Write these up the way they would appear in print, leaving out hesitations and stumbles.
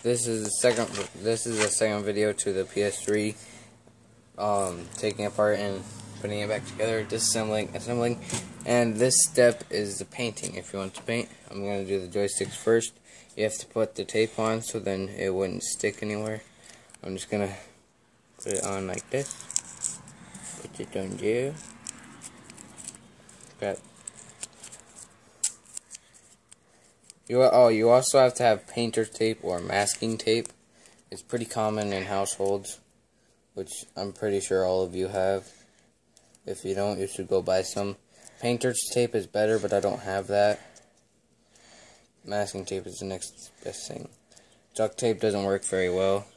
this is the second video to the PS3, taking it apart and putting it back together, disassembling, assembling, and this step is the painting. If you want to paint, I'm going to do the joysticks first. You have to put the tape on so then it wouldn't stick anywhere. I'm just going to put it on like this. Put it on there. Got. You also have to have painter's tape or masking tape. It's pretty common in households, which I'm pretty sure all of you have. If you don't, you should go buy some. Painter's tape is better, but I don't have that. Masking tape is the next best thing. Duct tape doesn't work very well.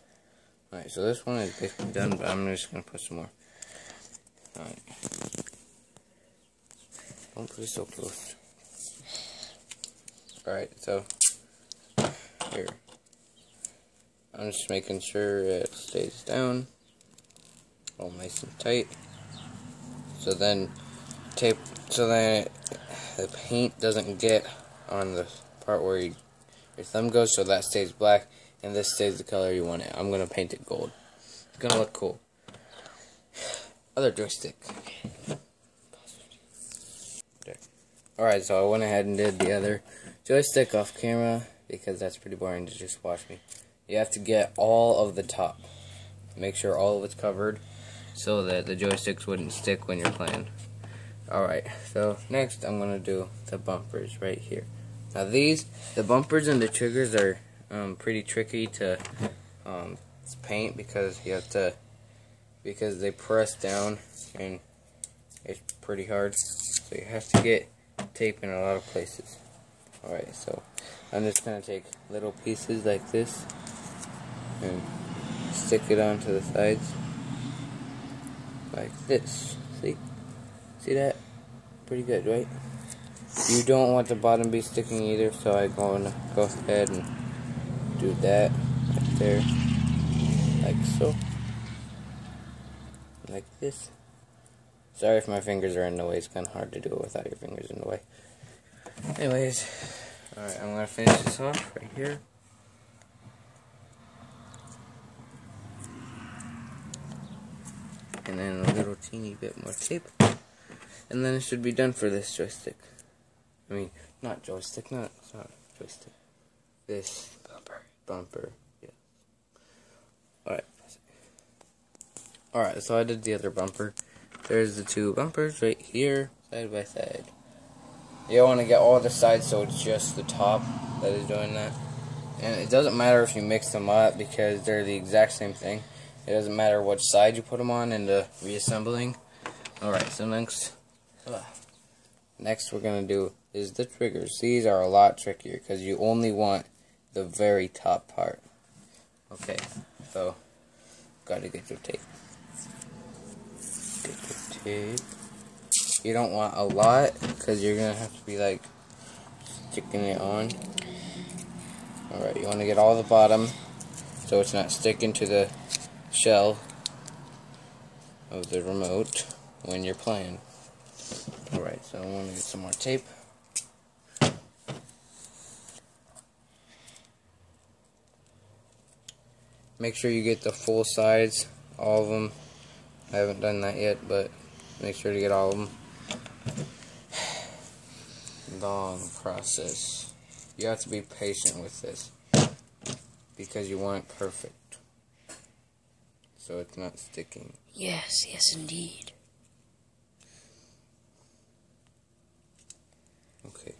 Alright, so this one is basically done, but I'm just going to put some more. Alright. Don't put it so close. Alright, so here. I'm just making sure it stays down. All nice and tight. So then the paint doesn't get on the part where your thumb goes, so that stays black, and this stays the color you want it. I'm gonna paint it gold. It's gonna look cool. Other joystick. Alright, so I went ahead and did the other joystick off camera because that's pretty boring to just watch me. You have to get all of the top. Make sure all of it's covered so that the joysticks wouldn't stick when you're playing. Alright, so next I'm going to do the bumpers right here. Now the bumpers and the triggers are pretty tricky to paint because they press down and it's pretty hard. So you have to get tape in a lot of places. Alright, so I'm just going to take little pieces like this and stick it onto the sides like this. See that? Pretty good, right? You don't want the bottom to be sticking either, so I'm going to go ahead and do that right there, like so, like this. Sorry if my fingers are in the way, it's kind of hard to do it without your fingers in the way. Anyways, alright, I'm going to finish this off right here. And then a little teeny bit more tape. And then it should be done for this joystick. I mean, not joystick, it's not joystick. This bumper, yeah. Alright, so I did the other bumper. There's the two bumpers right here, side by side. You don't want to get all the sides so it's just the top that is doing that. And it doesn't matter if you mix them up because they're the exact same thing. It doesn't matter which side you put them on in the reassembling. Alright, so next we're going to do is the triggers. These are a lot trickier because you only want the very top part. Okay, so got to get your tape. Get your tape. You don't want a lot because you're going to have to be like sticking it on. Alright, you want to get all the bottom so it's not sticking to the shell of the remote when you're playing. Alright, so I want to get some more tape. Make sure you get the full sides, all of them. I haven't done that yet, but make sure to get all of them. Long process. You have to be patient with this because you want it perfect. So it's not sticking. Yes, yes indeed. Okay.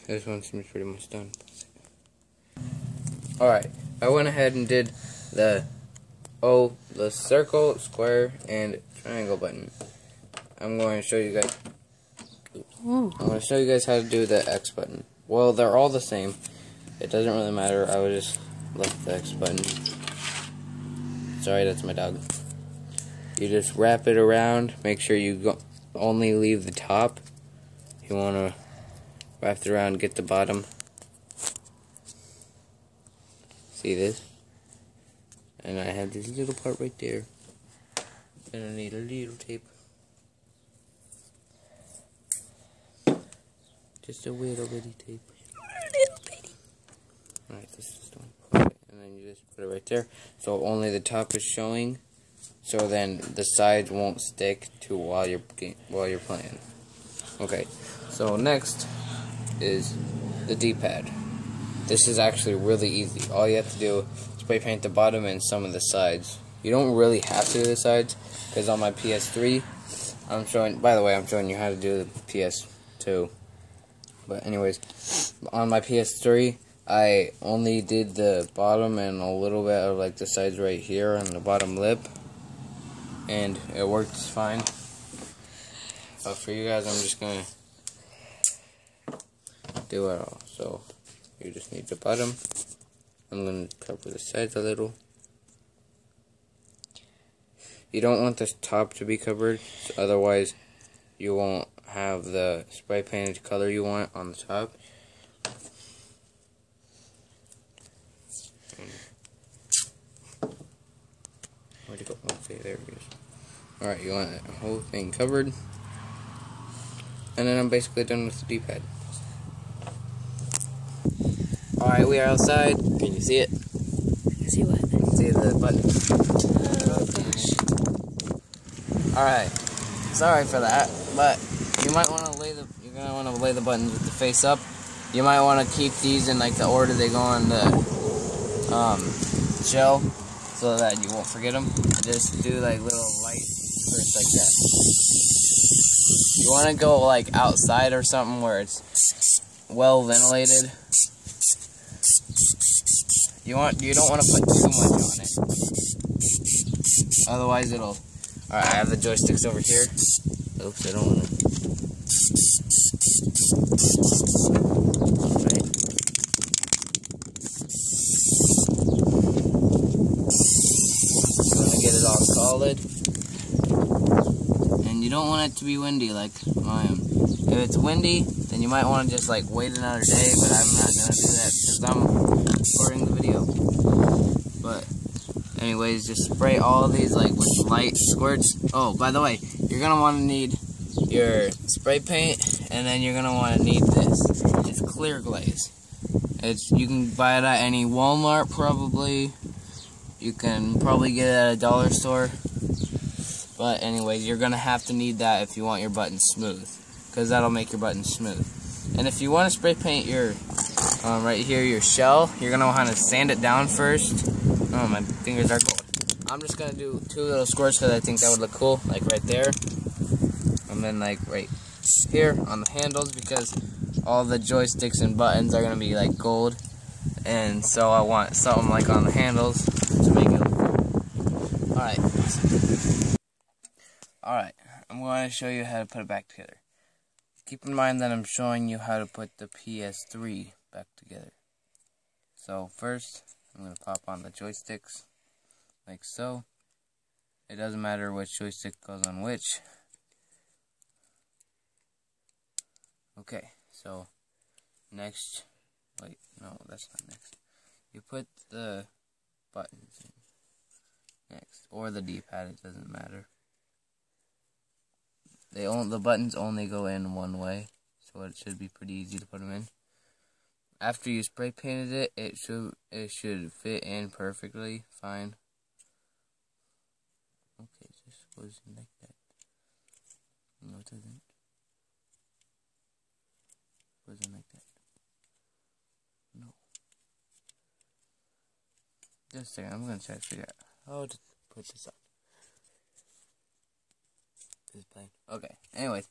This one seems pretty much done. Alright, I went ahead and did the circle, square, and triangle button. I'm going to show you guys. I'm going to show you guys how to do the X button. Well, they're all the same. It doesn't really matter. I would just left the X button. Sorry, that's my dog. You just wrap it around. Make sure you only leave the top. You want to wrap it around, get the bottom. See this? And I have this little part right there. And I need a little tape. Just a little bitty tape. A little bitty. Alright, this is done. Okay, and then you just put it right there. So only the top is showing. So then the sides won't stick to while you're playing. Okay. So next is the D-pad. This is actually really easy. All you have to do is spray paint the bottom and some of the sides. You don't really have to do the sides, because on my PS3, I'm showing you how to do the PS2. But anyways, on my PS3, I only did the bottom and a little bit of like the sides right here on the bottom lip, and it worked fine. But for you guys, I'm just gonna do it all. So you just need the bottom. I'm gonna cover the sides a little. You don't want this top to be covered, otherwise you won't have the spray painted color you want on the top. Where'd it go? Okay, there it is. Alright, you want the whole thing covered. And then I'm basically done with the D-pad. Alright, we are outside. Can you see it? See what? See the button. Oh gosh. Alright, sorry for that, but you might want to you're gonna want to lay the buttons with the face up. You might want to keep these in like the order they go on the shell, so that you won't forget them. Just do like little light first like that. You want to go like outside or something where it's well ventilated. You don't want to put too much on it, otherwise it'll. Alright, I have the joysticks over here. Oops, I don't want to. Alright. Gonna get it all solid. And you don't want it to be windy like I am. If it's windy, then you might want to just like wait another day, but I'm not gonna do that because I'm recording the video. But anyways, just spray all of these like with light squirts. Oh, by the way, you're gonna want to need your spray paint, and then you're gonna want to need this. It's clear glaze. You can buy it at any Walmart probably. You can probably get it at a dollar store. But anyways, you're gonna have to need that if you want your buttons smooth, because that'll make your buttons smooth. And if you want to spray paint your right here, your shell, you're gonna want to sand it down first. Oh, my fingers are cold. I'm just gonna do 2 little squirts because I think that would look cool, like right there, and then like right here on the handles, because all the joysticks and buttons are gonna be like gold, and so I want something like on the handles to make it look cool. Alright, I'm going to show you how to put it back together. Keep in mind that I'm showing you how to put the PS3 back together. So first, I'm going to pop on the joysticks, like so. It doesn't matter which joystick goes on which. Okay, so next, wait, no, that's not next. You put the buttons in next, or the D-pad, it doesn't matter. The buttons only go in one way, so it should be pretty easy to put them in. After you spray painted it, it should fit in perfectly fine. Okay, it just goes in like that. No, it doesn't. Goes in like that. No. Just a second, I'm gonna try to figure out how to put this on. This plane. Okay. Anyways,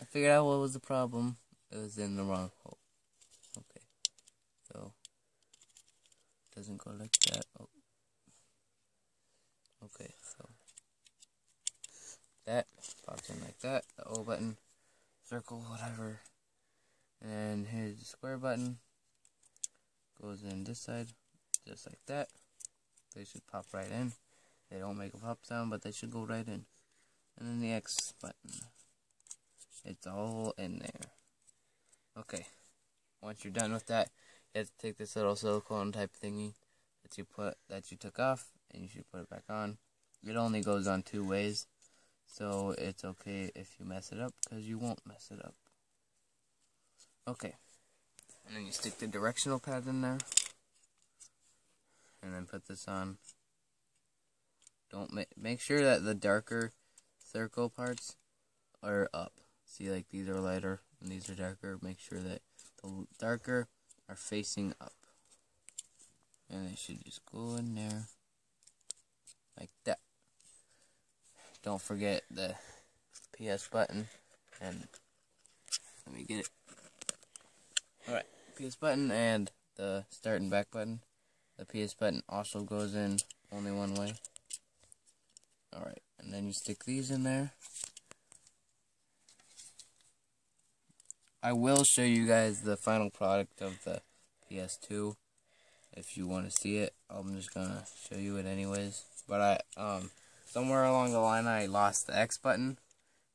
I figured out what was the problem. It was in the wrong hole. Okay. So it doesn't go like that. Oh. Okay. So that pops in like that. The O button, circle, whatever. And here's the square button. Goes in this side, just like that. They should pop right in. They don't make a pop sound, but they should go right in. And then the X button. It's all in there. Okay. Once you're done with that, you have to take this little silicone type thingy that you took off, and you should put it back on. It only goes on 2 ways, so it's okay if you mess it up, because you won't mess it up. Okay. And then you stick the directional pad in there. put this on. Don't make sure that the darker circle parts are up. See, like these are lighter and these are darker. Make sure that the darker are facing up. And they should just go in there like that. Don't forget the PS button, and let me get it. Alright, PS button and the start and back button. The PS button also goes in only one way. Alright, and then you stick these in there. I will show you guys the final product of the PS2 if you want to see it. I'm just gonna show you it anyways. But somewhere along the line I lost the X button,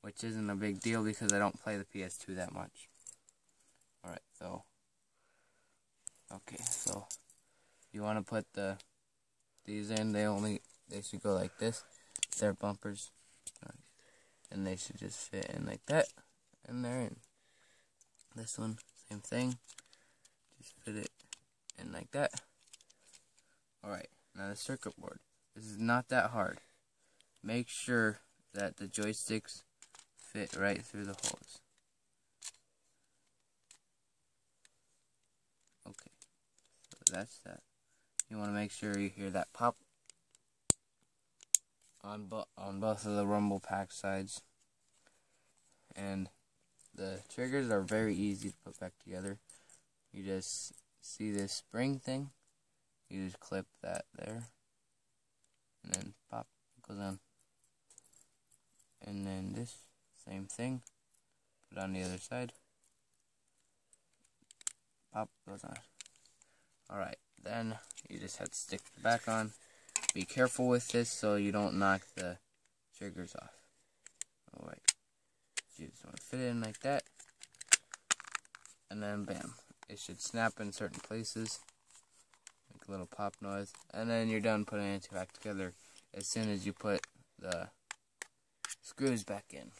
which isn't a big deal because I don't play the PS2 that much. Alright, so you want to put these in. They should go like this. They're bumpers. Alright. And they should just fit in like that. And they're in. This one, same thing. Just fit it in like that. Alright, now the circuit board. This is not that hard. Make sure that the joysticks fit right through the holes. Okay, so that's that. You want to make sure you hear that pop on both of the rumble pack sides. And the triggers are very easy to put back together. You just see this spring thing. You just clip that there. And then pop, it goes on. And then this, same thing. Put on the other side. Pop, goes on. Alright, then you just have to stick the back on. Be careful with this so you don't knock the triggers off. Alright. You just want to fit it in like that. And then bam. It should snap in certain places. Make a little pop noise. And then you're done putting it back together as soon as you put the screws back in.